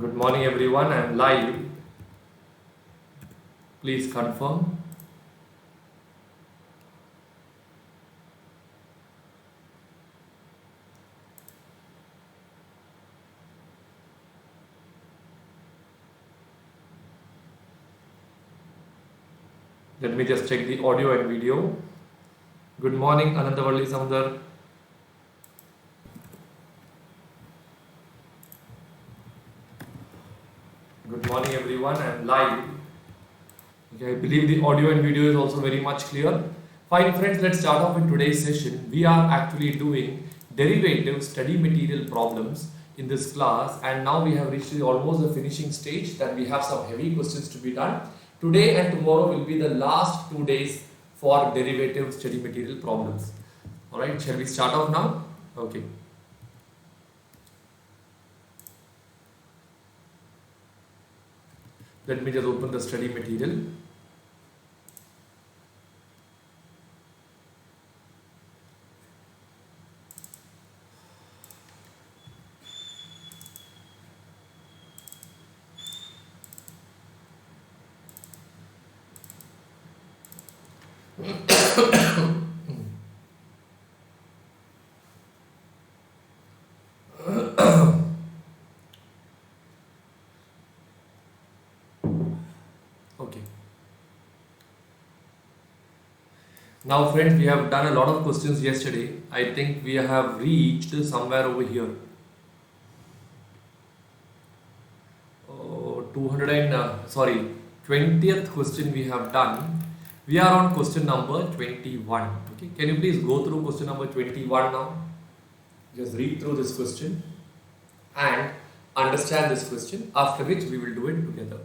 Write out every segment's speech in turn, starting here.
Good morning everyone, I am live. Please confirm. Let me just check the audio and video. Good morning Anandavalli Samdar. Good morning everyone, I am live. Okay, I believe the audio and video is also very much clear. Fine friends, let's start off with today's session. We are actually doing derivative study material problems in this class, and now we have reached almost the finishing stage that we have some heavy questions to be done. Today and tomorrow will be the last 2 days for derivative study material problems. Alright, shall we start off now? Okay. Let me just open the study material. Okay. Now friends, we have done a lot of questions yesterday. I think we have reached somewhere over here. 20th question we have done. We are on question number 21. Okay, can you please go through question number 21 now? Just read through this question and understand this question, after which we will do it together.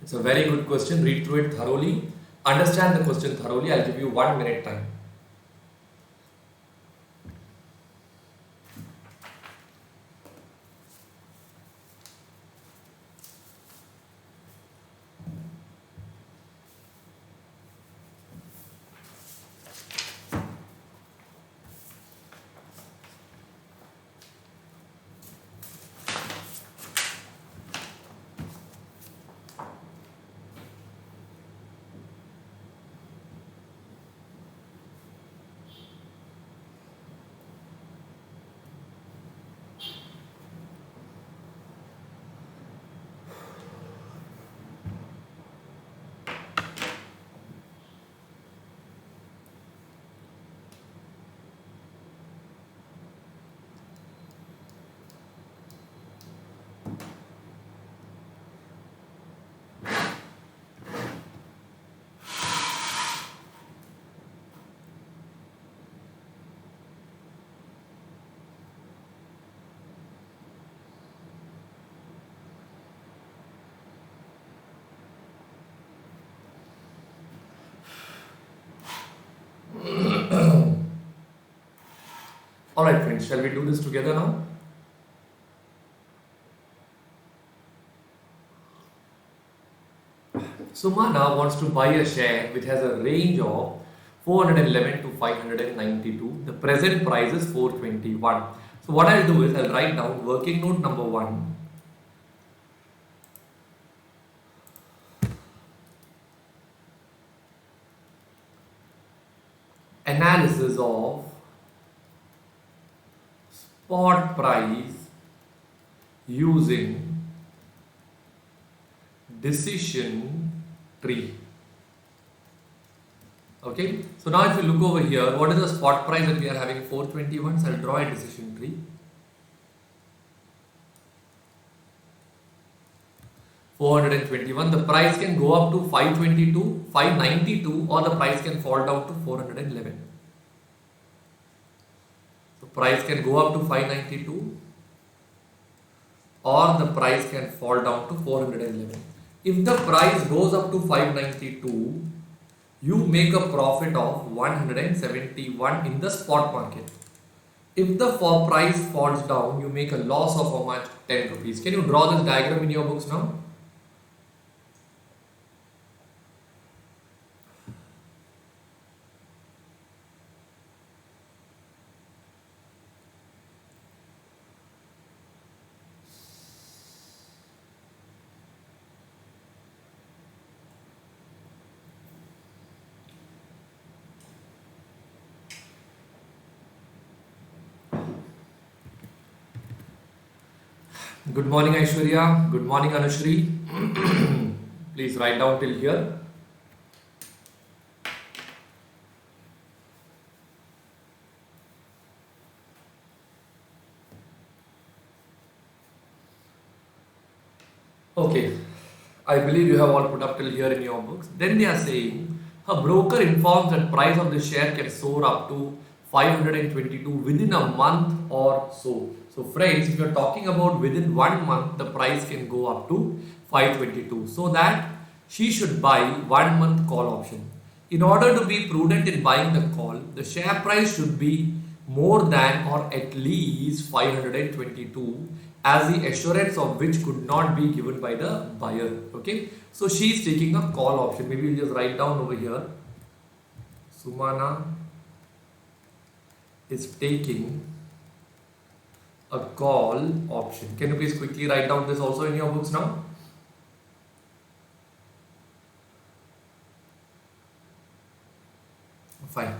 It's a very good question. Read through it thoroughly. Understand the question thoroughly. I'll give you 1 minute time. Alright friends, shall we do this together now? Sumana wants to buy a share which has a range of 411 to 592. The present price is 421. So what I'll do is I'll write down working note number 1. Analysis of spot price using decision tree. Okay, so now if you look over here, what is the spot price that we are having? 421. So I'll draw a decision tree. 421. The price can go up to 522, 592, or the price can fall down to 411. So price can go up to 592, or the price can fall down to 411. If the price goes up to 592, you make a profit of 171 in the spot market. If the price falls down, you make a loss of how much? 10 rupees. Can you draw this diagram in your books now? Good morning, Aishwarya. Good morning, Anushri. Please write down till here. Okay, I believe you have all put up till here in your books. Then they are saying a broker informs that price of the share can soar up to 522 within a month or so. So friends, if you are talking about within 1 month, the price can go up to 522. So that she should buy 1 month call option. In order to be prudent in buying the call, the share price should be more than or at least 522, as the assurance of which could not be given by the buyer. Okay, so she is taking a call option. Maybe we'll just write down over here. Sumana is taking a call option. Can you please quickly write down this also in your books now? Fine.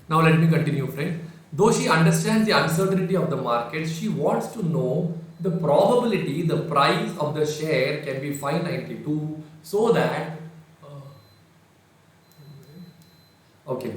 Now let me continue, friend. Though she understands the uncertainty of the market, she wants to know the probability the price of the share can be 592, so that okay.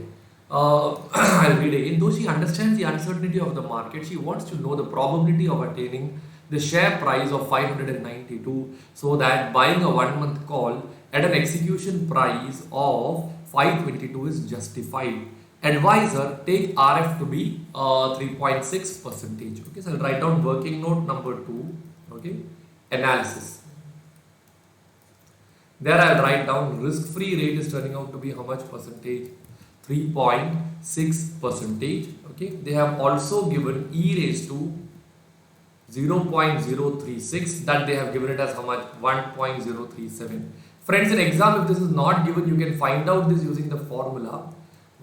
I'll read again. Though she understands the uncertainty of the market, she wants to know the probability of attaining the share price of 592, so that buying a 1 month call at an execution price of 522 is justified. Advisor, take RF to be 3.6 percentage. Okay, so I'll write down working note number 2. Okay, analysis. There I'll write down risk-free rate is turning out to be how much percentage? 3.6 percentage. Okay, they have also given e raised to 0.036, that they have given it as how much? 1.037. Friends, in exam, if this is not given, you can find out this using the formula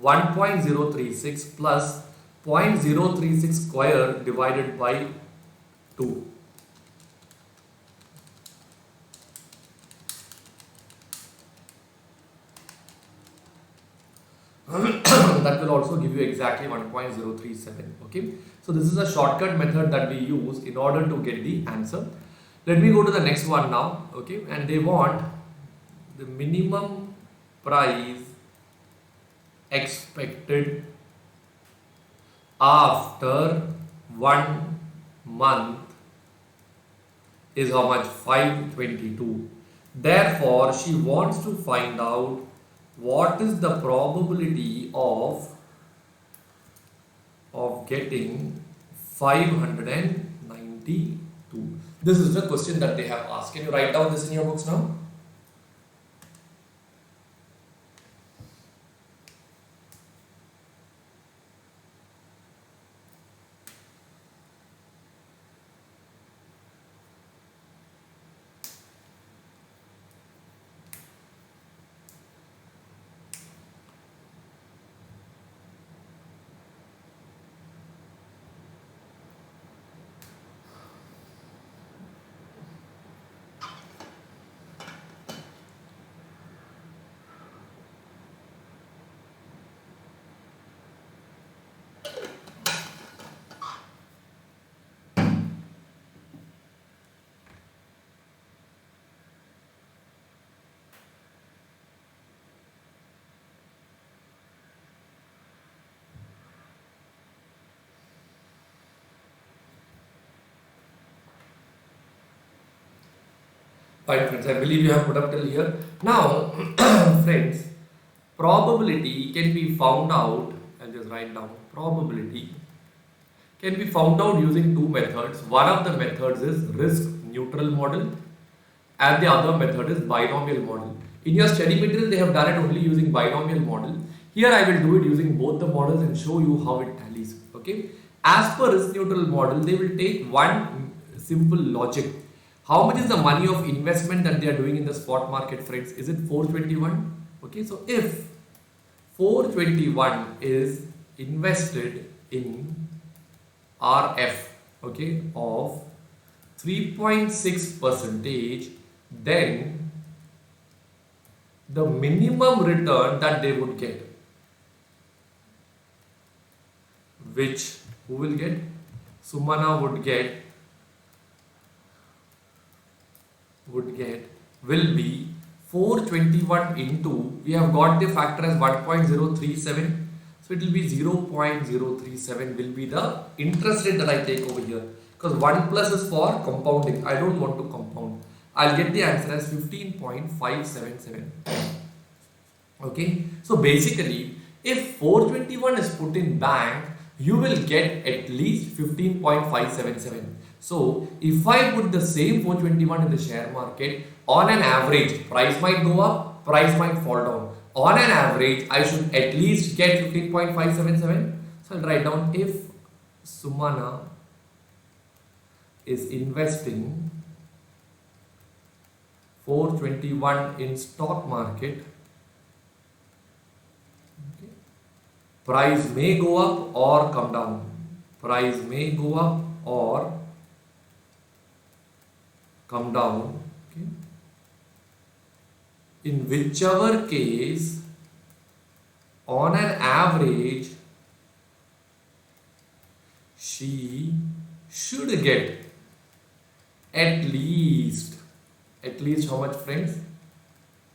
1.036 plus 0.036 square divided by 2. That will also give you exactly 1.037. Okay, so this is a shortcut method that we use in order to get the answer. Let me go to the next one now. Okay, and they want the minimum price expected after 1 month is how much? 522. Therefore, she wants to find out what is the probability of getting 592. This is the question that they have asked. Can you write down this in your books now? Fine, friends. I believe you have put up till here. Now, friends, probability can be found out. I'll just write down. Probability can be found out using two methods. One of the methods is risk neutral model, and the other method is binomial model. In your study material, they have done it only using binomial model. Here, I will do it using both the models and show you how it tallies. Okay. As per risk neutral model, they will take one simple logic. How much is the money of investment that they are doing in the spot market, friends? Is it 421? Okay, so if 421 is invested in RF, okay, of 3.6 percentage, then the minimum return that they would get, which who will get? Sumana would get would get will be 421 into, we have got the factor as 1.037, so it will be 0.037 will be the interest rate that I take over here, because 1 plus is for compounding, I don't want to compound. I'll get the answer as 15.577. Okay, so basically if 421 is put in bank, you will get at least 15.577. So if I put the same 421 in the share market, on an average price might go up, price might fall down. On an average I should at least get 15.577. So I'll write down, if Sumana is investing 421 in stock market, price may go up or come down. Price may go up or come down. Okay. In whichever case, on an average, she should get at least how much, friends?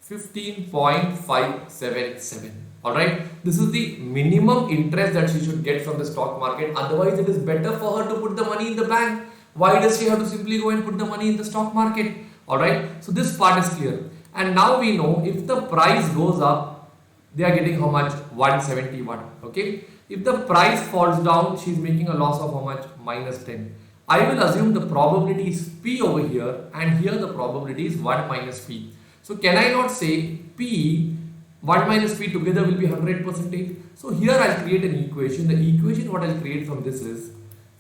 15.577. Alright, this is the minimum interest that she should get from the stock market. Otherwise, it is better for her to put the money in the bank. Why does she have to simply go and put the money in the stock market? Alright, so this part is clear. And now we know if the price goes up, they are getting how much? 171. Okay, if the price falls down, she is making a loss of how much? Minus 10. I will assume the probability is P over here, and here the probability is 1 minus P. So can I not say P 1 minus P together will be 100%? So here I'll create an equation. The equation what I'll create from this is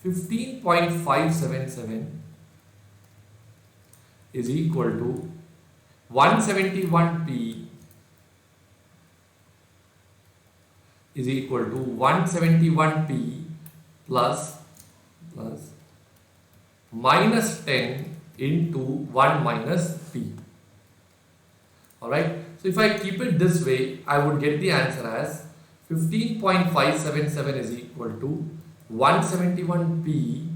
15.577 is equal to 171P is equal to 171P plus minus 10 into 1 minus P. Alright, so if I keep it this way, I would get the answer as 15.577 is equal to 171P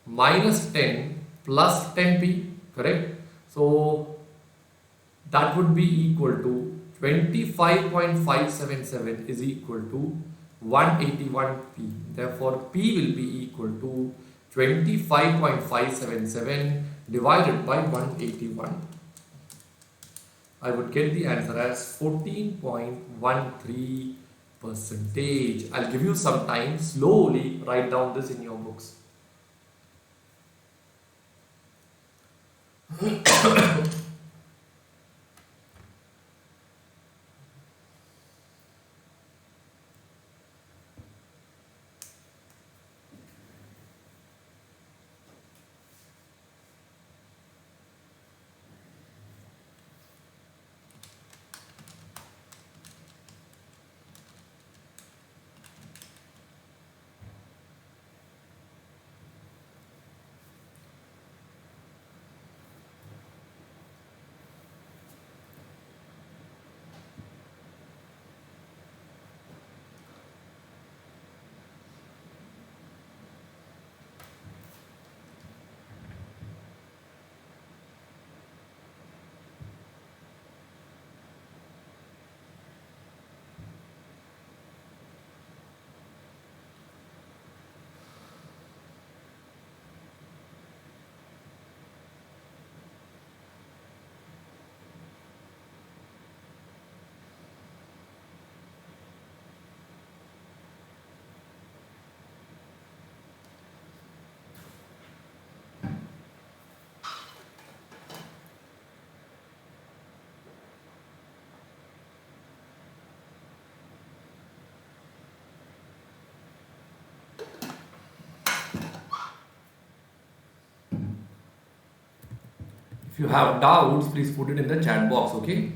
minus 10 plus 10P, correct? So that would be equal to 25.577 is equal to 181P. Therefore, P will be equal to 25.577 divided by 181. I would get the answer as 14.13%. I'll give you some time. Slowly write down this in your books. If you have doubts, please put it in the chat box, okay?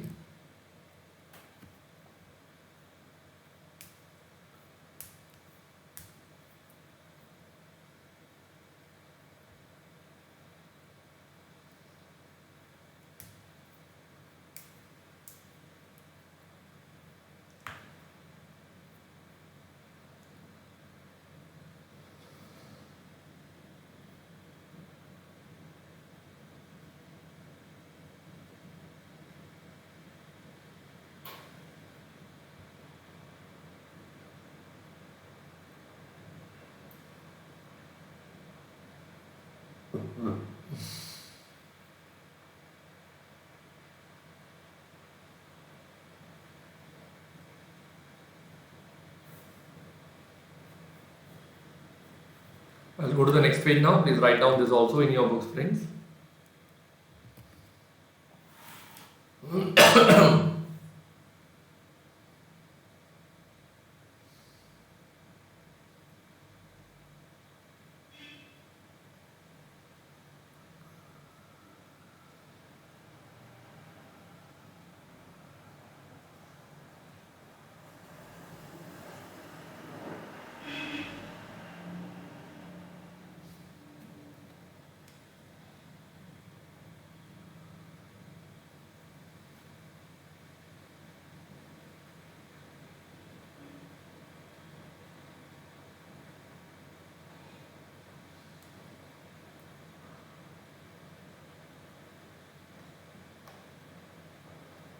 I'll go to the next page now. Please write down this also in your books, friends.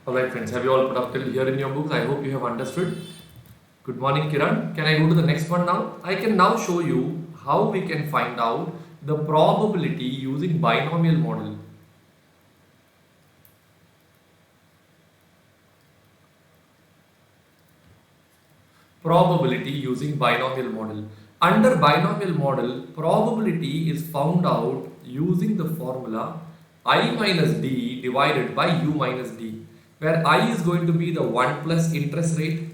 Alright friends, have you all put up till here in your books? I hope you have understood. Good morning Kiran. Can I go to the next one now? I can now show you how we can find out the probability using binomial model. Probability using binomial model. Under binomial model, probability is found out using the formula I minus d divided by u minus d, where I is going to be the 1 plus interest rate,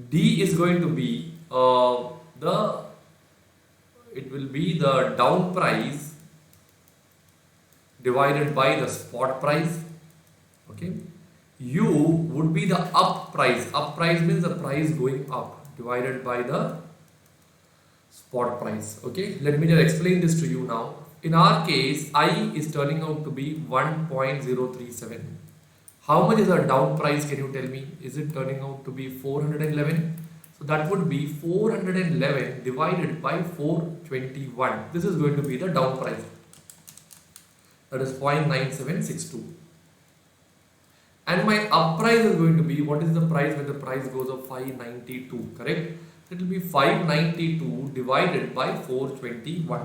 d is going to be it will be the down price divided by the spot price. Okay, u would be the up price. Up price means the price going up divided by the spot price. Okay, let me just explain this to you now. In our case, I is turning out to be 1.037. How much is our down price? Can you tell me? Is it turning out to be 411? So that would be 411 divided by 421. This is going to be the down price. That is 0.9762. And my up price is going to be, what is the price when the price goes up? 592, correct? It will be 592 divided by 421.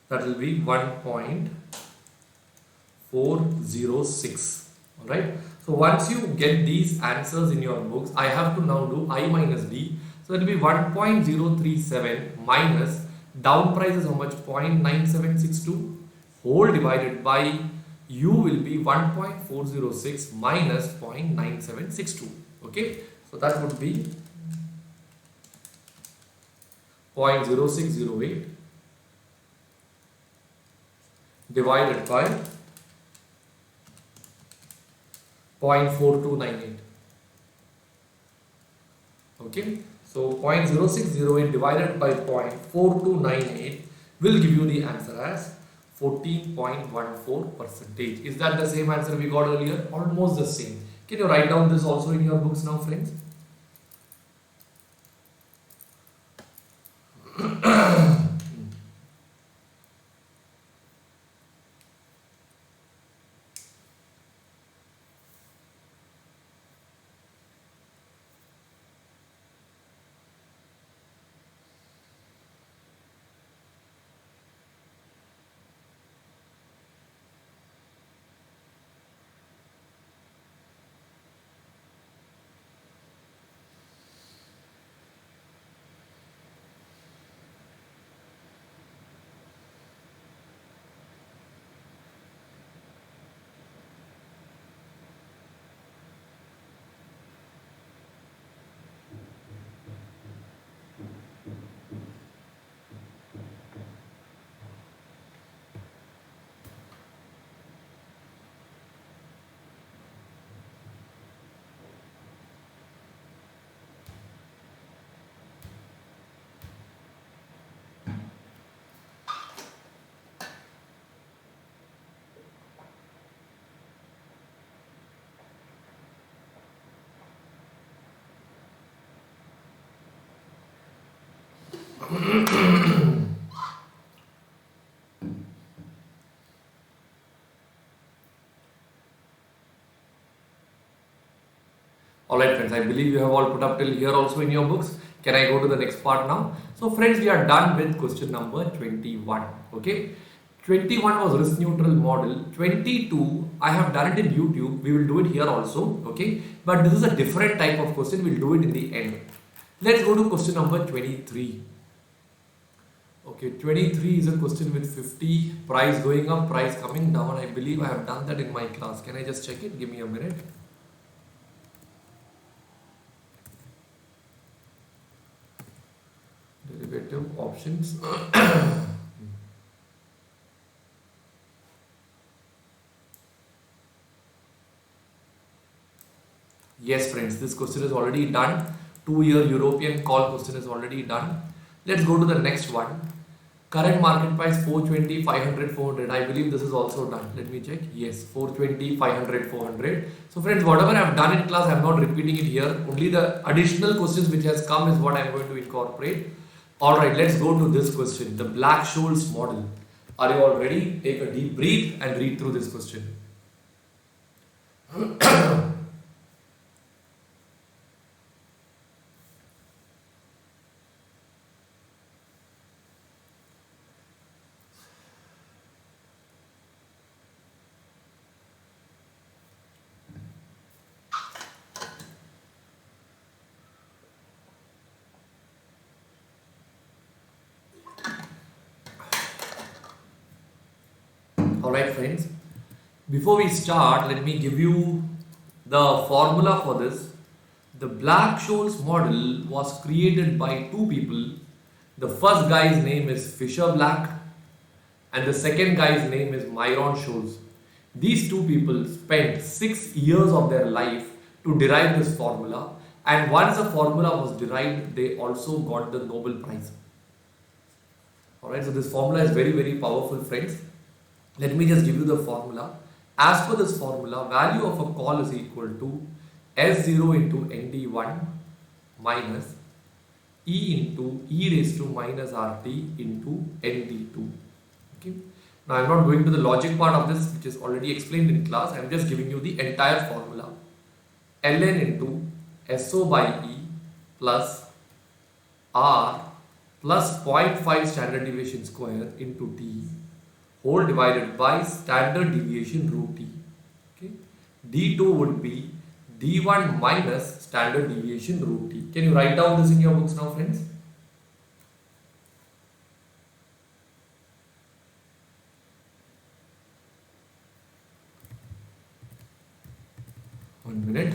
That will be 1.406. Alright. So once you get these answers in your books, I have to now do I minus D. So it will be 1.037 minus down price is how much? 0.9762 whole divided by u will be 1.406 minus 0.9762. Okay. So that would be 0.0608 divided by 0.4298. Okay, so 0.0608 divided by 0.4298 will give you the answer as 14.14%. Is that the same answer we got earlier? Almost the same. Can you write down this also in your books now, friends? Alright friends, I believe you have all put up till here also in your books. Can I go to the next part now? So friends, we are done with question number 21. Okay. 21 was risk neutral model. 22, I have done it in YouTube. We will do it here also. Okay. But this is a different type of question. We'll do it in the end. Let's go to question number 23. Okay, 23 is a question with 50, price going up, price coming down. I believe I have done that in my class. Can I just check it? Give me a minute. Derivative options. Yes, friends, this question is already done. 2-year European call question is already done. Let's go to the next one. Current market price 420, 500, 400. I believe this is also done. Let me check. Yes, 420, 500, 400. So friends, whatever I have done in class, I am not repeating it here. Only the additional questions which has come is what I am going to incorporate. Alright, let's go to this question. The Black-Scholes model. Are you all ready? Take a deep breath and read through this question. Alright friends, before we start, let me give you the formula for this. The Black-Scholes model was created by two people. The first guy's name is Fisher Black and the second guy's name is Myron Scholes. These two people spent 6 years of their life to derive this formula, and once the formula was derived, they also got the Nobel Prize. Alright, so this formula is very, very powerful, friends. Let me just give you the formula. As per this formula, value of a call is equal to S0 into ND1 minus E into E raised to minus RT into ND2. Okay. Now I am not going to the logic part of this, which is already explained in class. I am just giving you the entire formula. Ln into SO by E plus R plus 0.5 standard deviation square into T whole divided by standard deviation root T. Okay. D2 would be D1 minus standard deviation root T. Can you write down this in your books now, friends? One minute.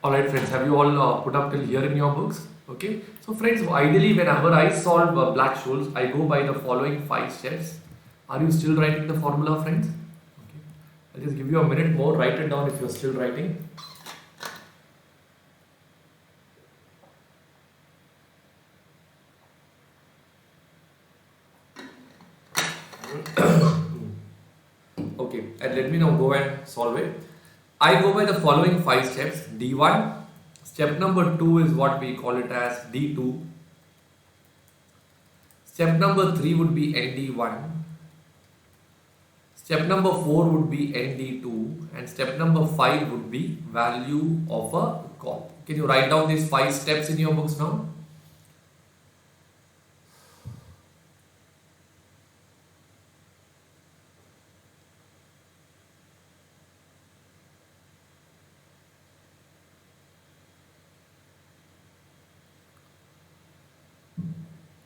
Alright friends, have you all put up till here in your books? Okay. So friends, ideally whenever I solve Black-Scholes, I go by the following 5 steps. Are you still writing the formula, friends? Okay. I'll just give you a minute more. Write it down if you're still writing. Okay, and let me now go and solve it. I go by the following 5 steps. D1, step number 2 is what we call it as D2. Step number 3 would be ND1. Step number 4 would be ND2 and step number 5 would be value of a call. Can you write down these 5 steps in your books now?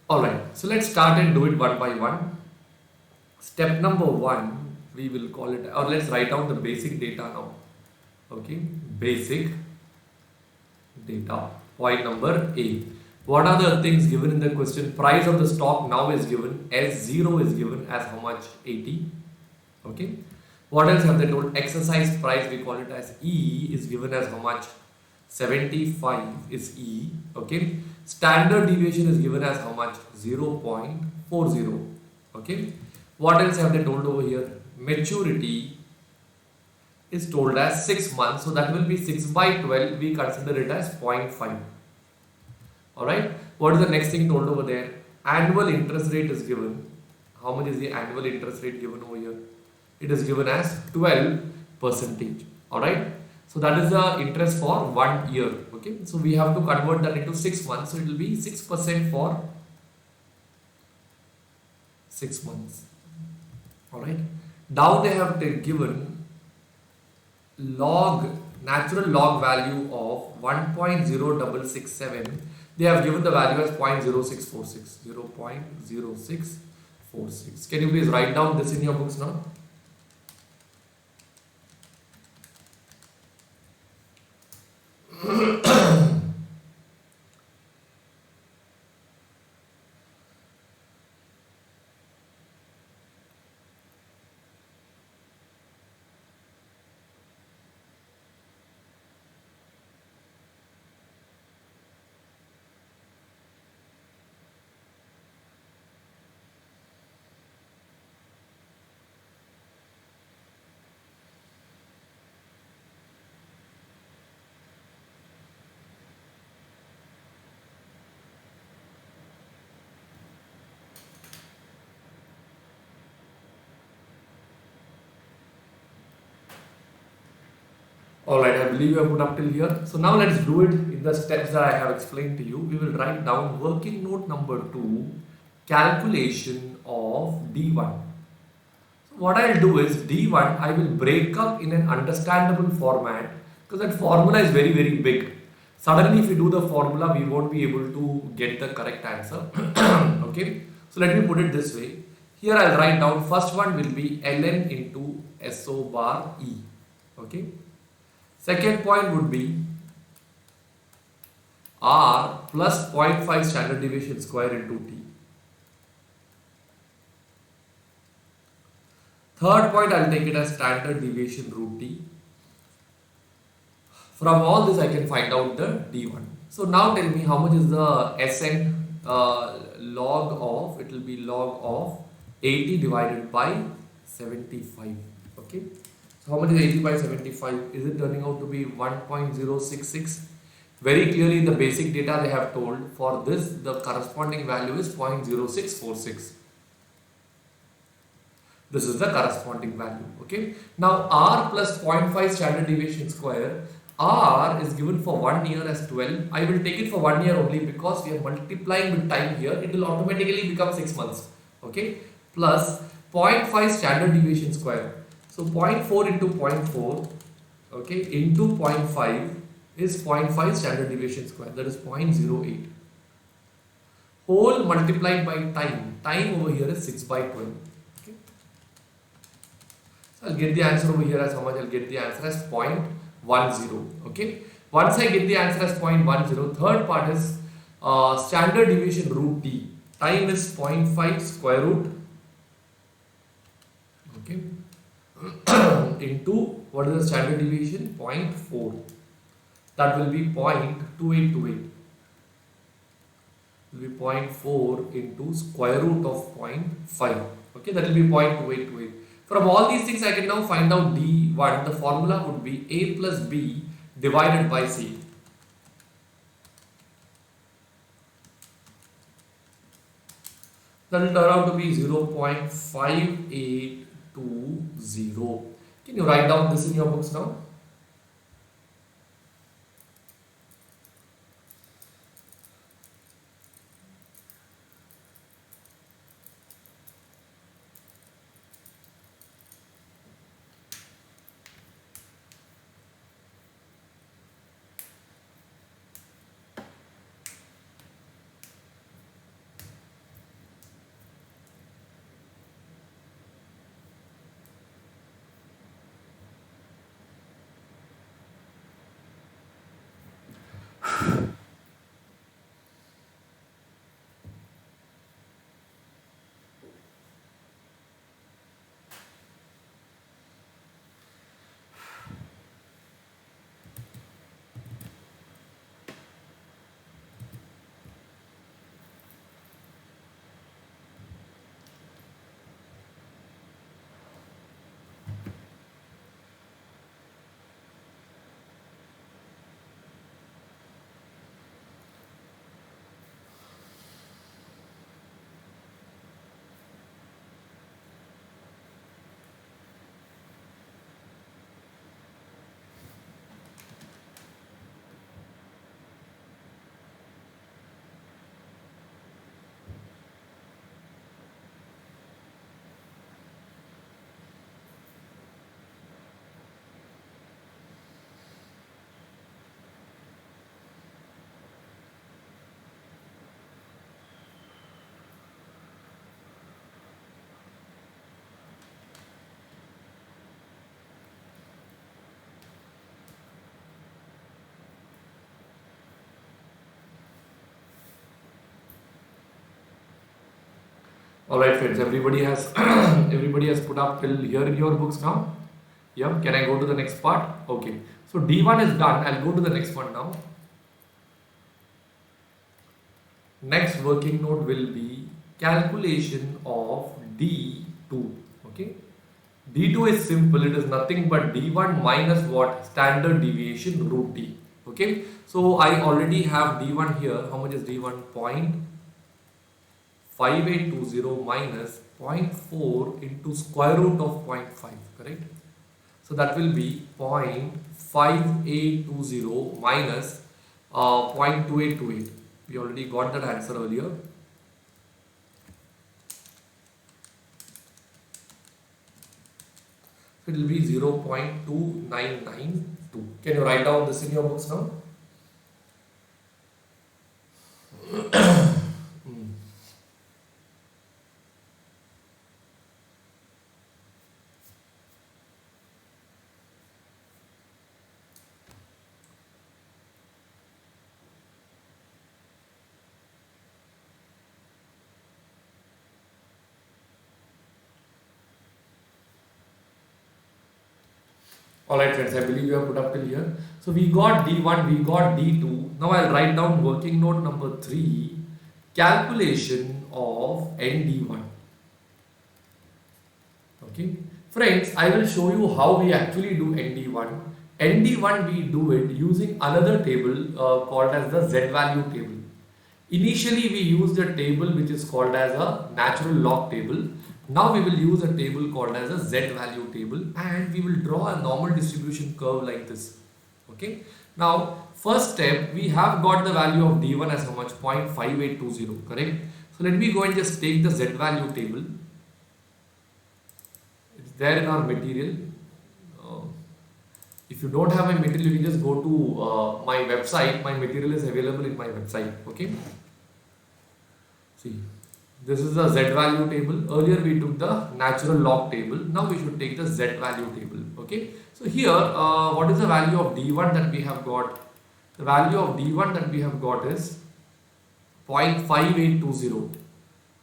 Alright, so let's start and do it one by one. Step number 1, we will call it, or let's write down the basic data now. Okay, basic data. Point number A. What are the things given in the question? Price of the stock now is given, S0 is given as how much? 80. Okay. What else have they told? Exercise price, we call it as E, is given as how much? 75 is E. Okay. Standard deviation is given as how much? 0.40. Okay. What else have they told over here? Maturity is told as 6 months. So that will be 6 by 12. We consider it as 0.5. Alright. What is the next thing told over there? Annual interest rate is given. How much is the annual interest rate given over here? It is given as 12%. Alright. So that is the interest for 1 year. Okay. So we have to convert that into 6 months. So it will be 6% for 6 months. Alright. Now they have given natural log value of 1.0667. They have given the value as 0.0646. 0.0646. Can you please write down this in your books now? Alright, I believe you have put up till here. So now let's do it in the steps that I have explained to you. We will write down working note number 2, calculation of D1. So what I'll do is D1, I will break up in an understandable format because that formula is very, very big. Suddenly if we do the formula, we won't be able to get the correct answer. Okay, so let me put it this way. Here I'll write down first one will be ln into SO bar E. Okay. Second point would be R plus 0.5 standard deviation square into T. Third point, I'll take it as standard deviation root T. From all this, I can find out the D1. So now tell me how much is the Sn log of, it will be log of 80 divided by 75. Okay. So how much is 80 by 75? Is it turning out to be 1.066? Very clearly in the basic data they have told for this the corresponding value is 0.0646. This is the corresponding value. Okay. Now R plus 0.5 standard deviation square. R is given for 1 year as 12. I will take it for 1 year only because we are multiplying with time here. It will automatically become 6 months. Okay. Plus 0.5 standard deviation square. So 0.4 into 0.4, okay, into 0.5 is 0.5 standard deviation square, that is 0.08. Whole multiplied by time. Time over here is 6 by 12. Okay. So I'll get the answer over here as how much? I'll get the answer as 0.10. Okay. Once I get the answer as 0.10, third part is standard deviation root T. Time is 0.5 square root. Okay. Into what is the standard deviation? 0.4. That will be 0.2828. Will be 0.4 into square root of 0.5. Okay, that will be 0.2828. From all these things, I can now find out D1. The formula would be A plus B divided by C. That will turn out to be 0.58 0.20. Can you write down this in your books now? All right, friends. Everybody has everybody has put up till here in your books now. Yeah. Can I go to the next part? Okay. So D1 is done. I'll go to the next one now. Next working note will be calculation of D2. Okay. D2 is simple. It is nothing but D1 minus what? Standard deviation root D. Okay. So I already have D1 here. How much is D1? 0.5820 minus 0.4 into square root of 0.5. Correct. So that will be 0.5820 minus 0.2828. We already got that answer earlier. It will be 0.2992. Can you write down this in your books now? Alright friends, I believe you have put up till here. So we got D1, we got D2. Now I'll write down working note number 3, calculation of ND1. Okay. Friends, I will show you how we actually do ND1. ND1 we do it using another table called as the Z value table. Initially we used a table which is called as a natural log table. Now we will use a table called as a Z value table and we will draw a normal distribution curve like this. Okay. Now first step, we have got the value of D1 as how much? 0.5820, correct? So let me go and just take the Z value table. It's there in our material. If you don't have my material, you can just go to my website. My material is available in my website. Okay. See. This is the Z value table. Earlier we took the natural log table. Now we should take the Z value table. Okay. So here, what is the value of D1 that we have got? The value of D1 that we have got is 0.5820.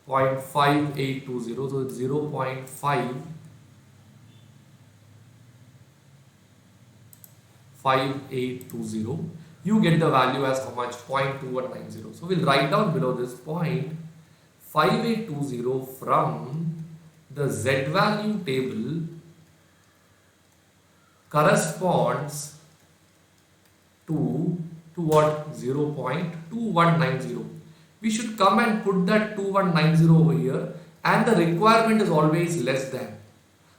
0.5820. So it's 0.5820. You get the value as how much? 0.2190. So we'll write down below this 0.5820 from the Z value table corresponds to what? 0.2190. We should come and put that 2190 over here, and the requirement is always less than.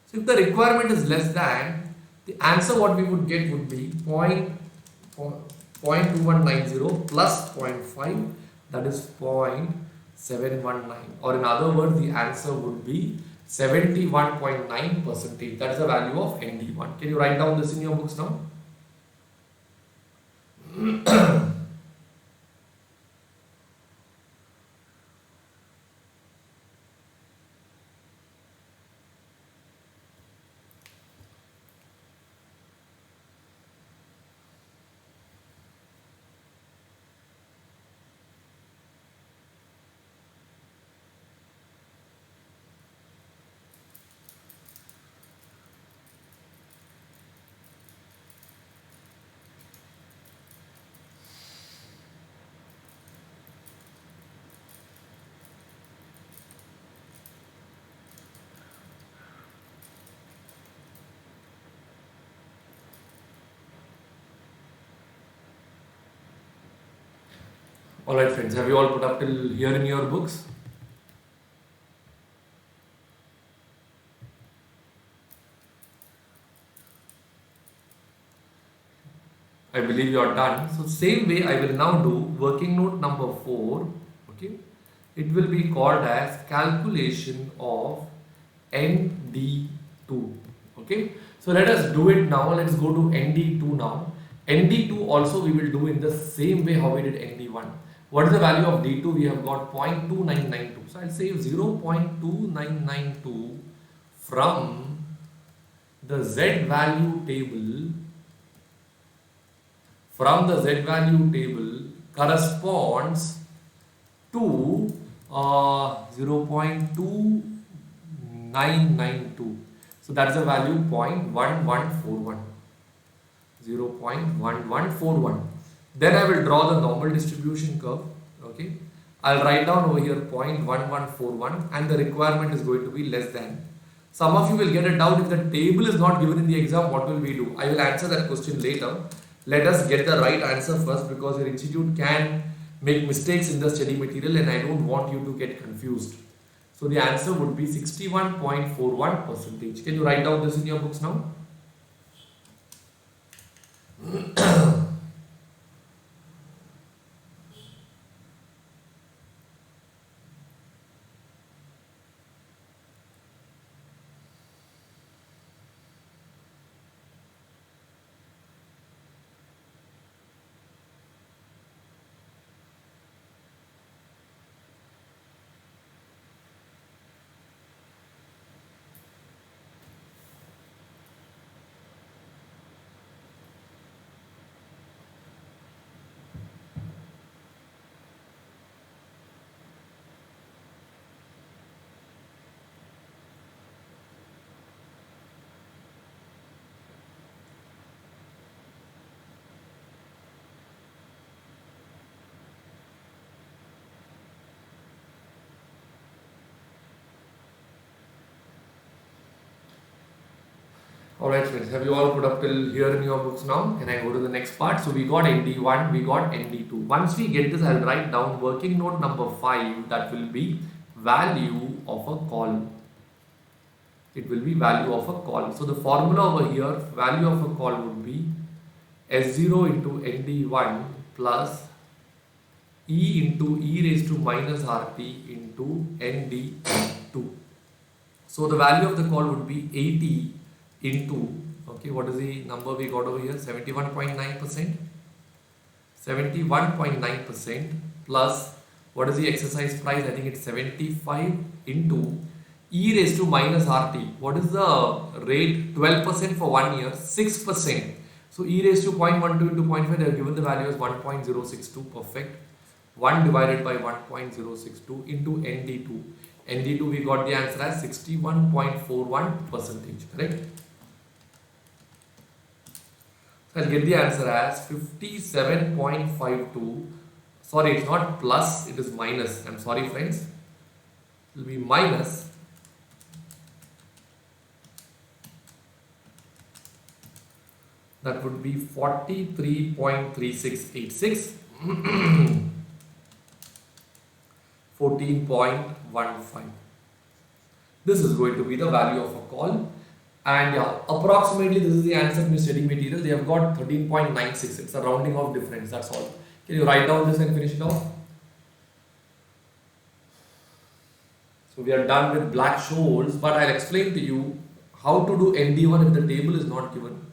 So if the requirement is less than, the answer what we would get would be 0.2190 plus 0.5, that is 0.719, or in other words the answer would be 71.9%. That is the value of ND1. Can you write down this in your books now? Alright friends, have you all put up till here in your books? I believe you are done. So same way I will now do working note number 4. Okay, it will be called as calculation of ND2. Okay, so let us do it now. Let's go to ND2 now. ND2 also we will do in the same way how we did ND1. What is the value of D2? We have got 0.2992. So I'll say 0.2992 from the Z value table. From the Z value table corresponds to 0.2992. So that's the value 0.1141. 0.1141. Then I will draw the normal distribution curve. Okay, I'll write down over here 0.1141 and the requirement is going to be less than. Some of you will get a doubt, if the table is not given in the exam, what will we do? I will answer that question later. Let us get the right answer first, because your institute can make mistakes in the study material and I don't want you to get confused. So the answer would be 61.41%. Can you write down this in your books now? Alright friends, have you all put up till here in your books now? Can I go to the next part? So we got ND1, we got ND2. Once we get this, I'll write down working note number 5, that will be value of a call. It will be value of a call. So the formula over here, value of a call would be S0 into ND1 plus E into E raised to minus RT into ND2. So the value of the call would be 80 into, okay, what is the number we got over here? 71.9%. 71.9% plus, what is the exercise price? I think it's 75 into E raised to minus RT. What is the rate? 12% for 1 year, 6%. So E raised to 0.12 into 0.5, they have given the value as 1.062, perfect. 1 divided by 1.062 into ND2. ND2 we got the answer as 61.41%, correct? So I'll get the answer as 57.52. Sorry, it's not plus, it is minus. I'm sorry friends. It will be minus. That would be 43.3686. 14.15. This is going to be the value of a call. And yeah, approximately this is the answer in your study material. They have got 13.96. It's a rounding off difference, that's all. Can you write down this and finish it off? So we are done with Black-Scholes, but I'll explain to you how to do ND1 if the table is not given.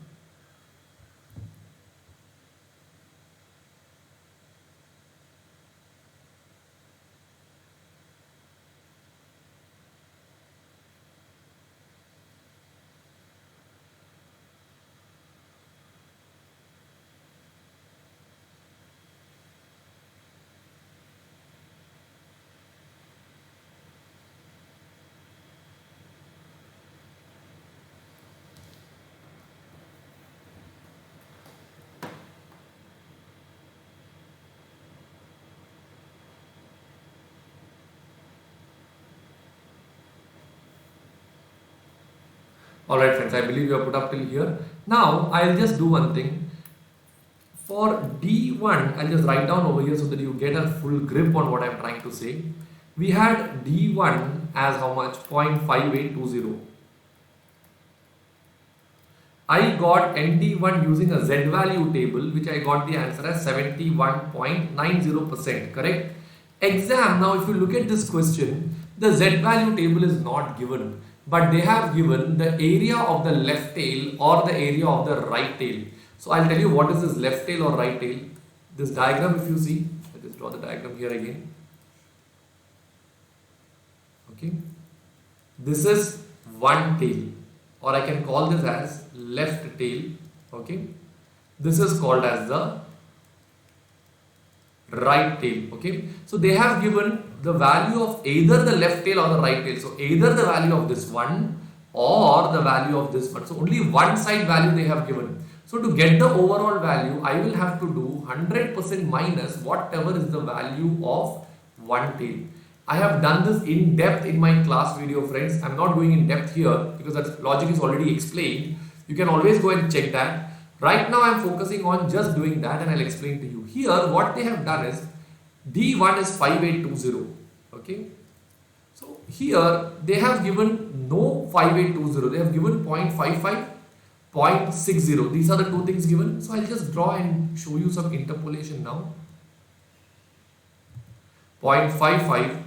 Alright friends, I believe you have put up till here. Now I'll just do one thing. For D1, I'll just write down over here so that you get a full grip on what I'm trying to say. We had D1 as how much? 0.5820. I got ND1 using a Z value table, which I got the answer as 71.90%, correct? Exam, now if you look at this question, the Z value table is not given, but they have given the area of the left tail or the area of the right tail. So I'll tell you what is this left tail or right tail. This diagram, if you see, I'll just draw the diagram here again. Okay, this is one tail, or I can call this as left tail. Okay, this is called as the right tail. Okay, so they have given the value of either the left tail or the right tail. So either the value of this one or the value of this one. So only one side value they have given. So to get the overall value, I will have to do 100% minus whatever is the value of one tail. I have done this in depth in my class video, friends. I'm not going in depth here because that logic is already explained. You can always go and check that. Right now I'm focusing on just doing that, and I'll explain to you. Here what they have done is D1 is 5820. Okay. So here they have given no 5820. They have given 0.55, 0.60. These are the two things given. So I'll just draw and show you some interpolation now. 0.55,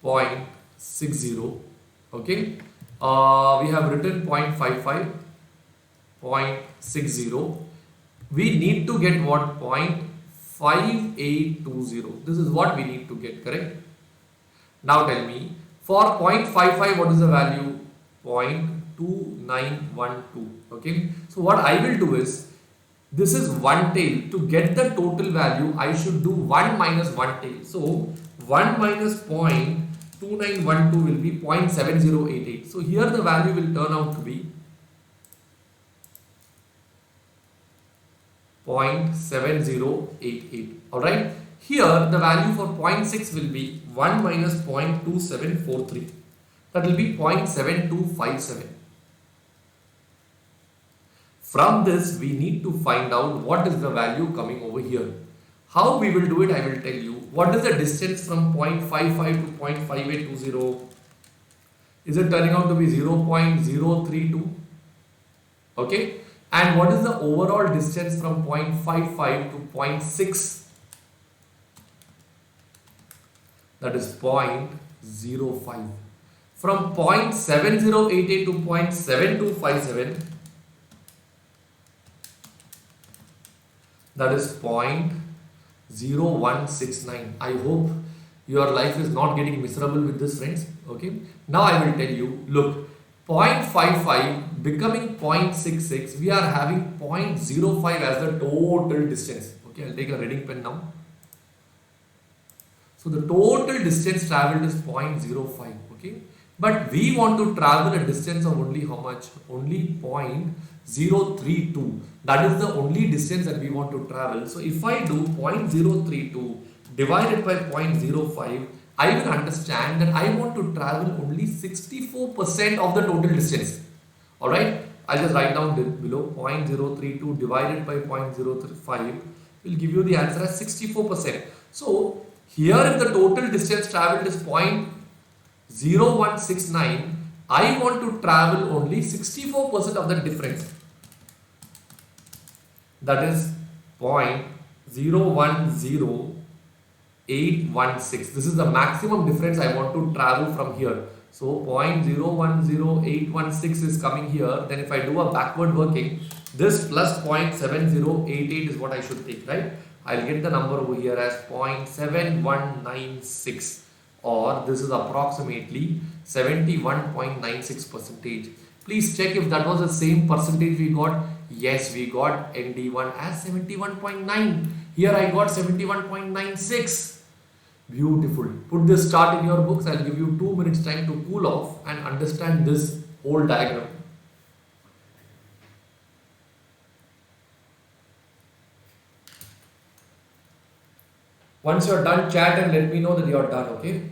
0.60. Okay. We have written 0.55, 0.60. We need to get what? 0.5820. This is what we need to get, correct? Now tell me, for 0.55, what is the value? 0.2912. Okay. So what I will do is, this is one tail. To get the total value, I should do 1 minus one tail. So 1 minus 0.2912 will be 0.7088. So here the value will turn out to be 0.7088. Alright. Here the value for 0.6 will be 1 minus 0.2743. That will be 0.7257. From this, we need to find out what is the value coming over here. How we will do it, I will tell you. What is the distance from 0.55 to 0.5820? Is it turning out to be 0.032? Okay. And what is the overall distance from 0.55 to 0.6? That is 0.05. From 0.7088 to 0.7257, that is 0.0169. I hope your life is not getting miserable with this, friends. Okay. Now I will tell you, look, 0.55 becoming 0.66, we are having 0.05 as the total distance. Okay, I'll take a reading pen now. So the total distance traveled is 0.05. Okay, but we want to travel a distance of only how much? Only 0.032. That is the only distance that we want to travel. So if I do 0.032 divided by 0.05, I will understand that I want to travel only 64% of the total distance. Alright, I'll just write down below. 0.032 divided by 0.035 will give you the answer as 64%. So here if the total distance traveled is 0.0169, I want to travel only 64% of the difference. That is 0.010816. This is the maximum difference I want to travel from here. So 0.010816 is coming here. Then if I do a backward working, this plus 0.7088 is what I should take, right? I'll get the number over here as 0.7196, or this is approximately 71.96 percentage. Please check if that was the same percentage we got. Yes, we got ND1 as 71.9. Here I got 71.96. Beautiful. Put this chart in your books. I'll give you 2 minutes time to cool off and understand this whole diagram. Once you're done, chat and let me know that you're done, okay?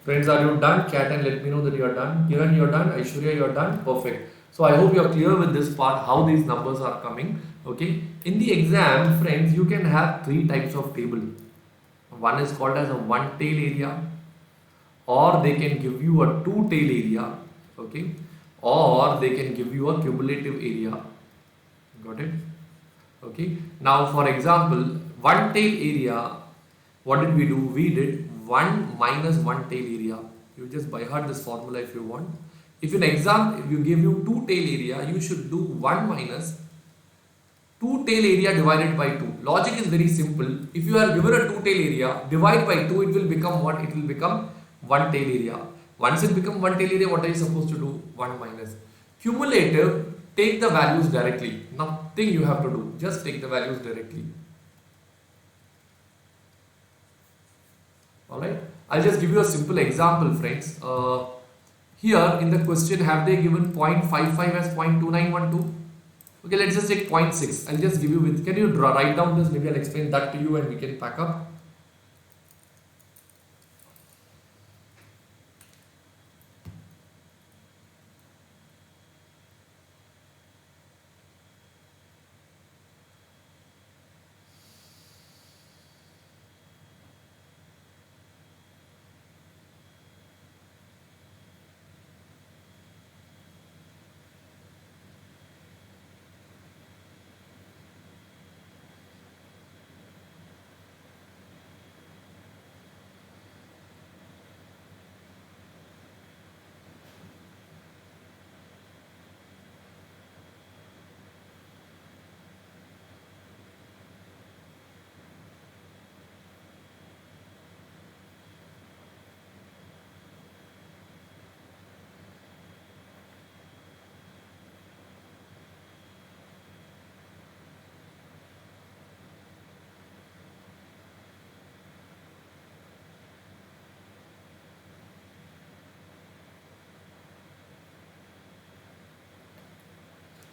Friends, are you done? Chat and let me know that you are done. Kiran, you're done. Aishwarya, you're done. Perfect. So I hope you're clear with this part, how these numbers are coming. Okay. In the exam, friends, you can have 3 types of table. One is called as a one tail area, or they can give you a two tail area. Okay. Or they can give you a cumulative area. Got it? Okay. Now, for example, one tail area, what did we do? We did 1 minus 1 tail area. You just by heart this formula if you want. If in exam, if you give you 2 tail area, you should do 1 minus 2 tail area divided by 2. Logic is very simple. If you are given a 2 tail area, divide by 2, it will become what? It will become 1 tail area. Once it becomes 1 tail area, what are you supposed to do? 1 minus. Cumulative, take the values directly. Nothing you have to do. Just take the values directly. Alright, I'll just give you a simple example, friends. Here in the question, have they given 0.55 as 0.2912? Okay, let's just take 0.6. I'll just give you with, can you write down this? Maybe I'll explain that to you and we can pack up.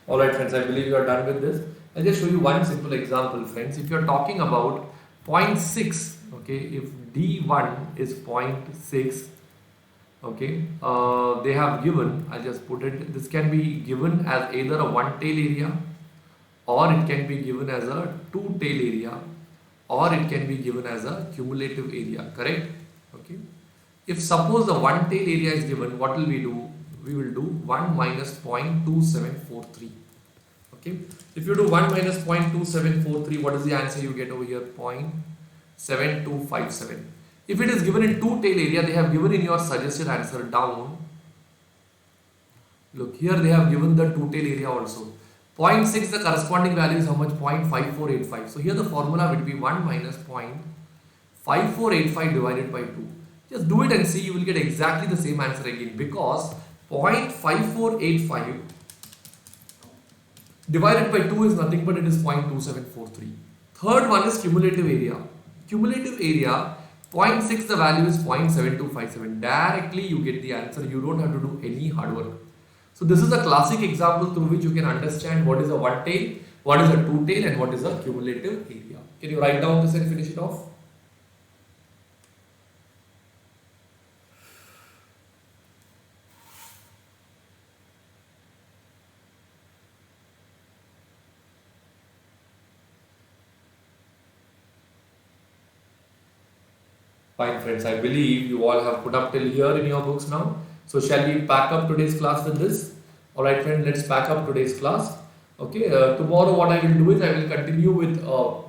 Alright friends, I believe you are done with this. I'll just show you one simple example, friends. If you're talking about 0.6, okay, if D1 is 0.6, okay, they have given, I'll just put it, this can be given as either a one tail area, or it can be given as a two tail area, or it can be given as a cumulative area, correct? Okay. If suppose the one tail area is given, what will we do? We will do 1 minus 0.2743. Okay. If you do 1 minus 0.2743, what is the answer you get over here? 0.7257. If it is given in two tail area, they have given in your suggested answer down. Look, here they have given the two tail area also. 0.6, the corresponding value is how much? 0.5485. So here the formula would be 1 minus 0.5485 divided by 2. Just do it and see, you will get exactly the same answer again, because 0.5485 divided by 2 is nothing but it is 0.2743. Third one is cumulative area. Cumulative area, 0.6, the value is 0.7257. Directly you get the answer. You don't have to do any hard work. So this is a classic example through which you can understand what is a one tail, what is a two tail, and what is a cumulative area. Can you write down this and finish it off? Fine friends, I believe you all have put up till here in your books now. So shall we pack up today's class with this? Alright friends, let's pack up today's class. Okay, tomorrow what I will do is I will continue with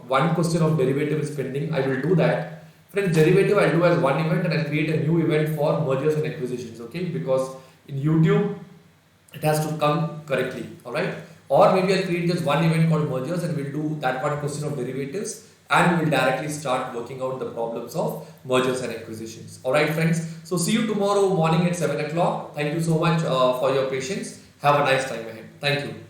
one question of derivative is pending. I will do that. Friends, derivative I'll do as one event and I'll create a new event for mergers and acquisitions. Okay, because in YouTube it has to come correctly. Alright, or maybe I'll create just one event called mergers and we'll do that one question of derivatives, and we will directly start working out the problems of mergers and acquisitions. Alright friends, so see you tomorrow morning at 7 o'clock. Thank you so much for your patience. Have a nice time ahead. Thank you.